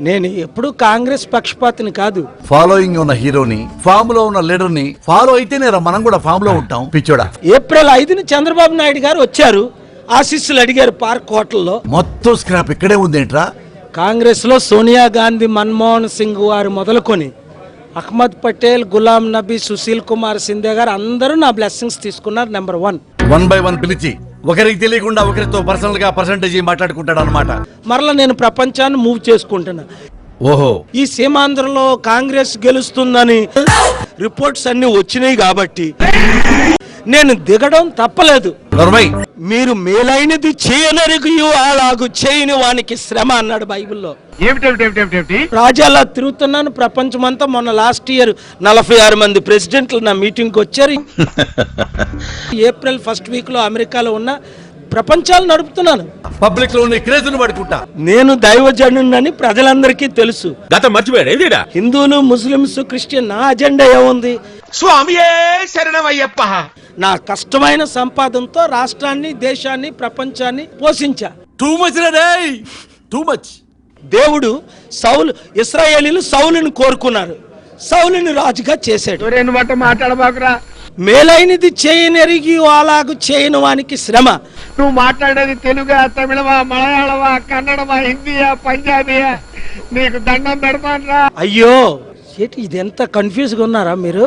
నేను ఎప్పుడు కాంగ్రెస్ పక్షపాతిని కాదు. ఫాలోయింగ్ ఉన్న హీరోని, ఫామ్ లో ఉన్న లీడర్ ని ఫాలో అయితేనే మనం కూడా ఫామ్ లో ఉంటాం. పిచ్చోడా. ఏప్రిల్ 5ని చంద్రబాబు నాయుడు గారు వచ్చారు, ఆశీస్సులు అడిగారు పార్క్ హోటల్లో. మొత్తం స్క్రాప్ ఇక్కడే ఉందేంట్రా? కాంగ్రెస్ లో సోనియా గాంధీ, మన్మోహన్ సింగ్ వారు మొదలుకొని అహ్మద్ పటేల్, గులాం నబీ, సుశీల్ కుమార్ సింధే గారు అందరూ నా బ్లెస్సింగ్స్ తీసుకున్నారు. నెంబర్ 1 1 by 1 పిలిచి ఒకరికి తెలియకుండా ఒకరితో పర్సనల్ గా పర్సంటేజ్ మాట్లాడుకుంటాడు అనమాట. మరలా నేను ప్రపంచాన్ని మూవ్ చేసుకుంటున్నా. ఓహో, ఈ సీమాంధ్రలో కాంగ్రెస్ గెలుస్తుందని రిపోర్ట్స్ అన్ని వచ్చినాయి కాబట్టి నేను దిగడం తప్పలేదు. మీరు మేలైనది చేయనరిగియు అలాగు చేయని వానికి శ్రమ అన్నాడు బైబిల్లో. రాజాలా తిరుగుతున్నాను ప్రపంచమంతా. మొన్న లాస్ట్ ఇయర్ 46 మంది ప్రెసిడెంట్లు నా మీటింగ్కి వచ్చారు. ఏప్రిల్ 1st వీక్ లో అమెరికాలో ఉన్న ప్రపంచాలు నడుపుతున్నాను. పబ్లిక్ లో క్రేజ్ను పడుకుంటా. నేను దైవజనుడని ప్రజలందరికీ తెలుసు. మర్చిపోయాడు. హిందువులు, ముస్లింస్, క్రిస్టియన్, నా అజెండా ఏముంది? స్వామియే శరణమయ్యప్ప. నా కష్టమైన సంపాదనతో రాష్ట్రాన్ని, దేశాన్ని, ప్రపంచాన్ని పోషించా. Too much. దేవుడు ఇశ్రాయేలీలు సౌలుని కోరుకున్నారు, సౌలుని రాజుగా చేశాడు. మాట్లాడబాకురా. మేలైనది చేయనెరిగి అలాగు చేయని వానికి శ్రమ. నువ్వు మాట్లాడేది తెలుగా, తమిళమా, మలయాళమా, కన్నడమా, హిందీయా, పంజాబీయా? నీకు దండం పెడతాను రా. అయ్యో, ఇది ఎంత కన్ఫ్యూజ్ గా ఉన్నారా మీరు?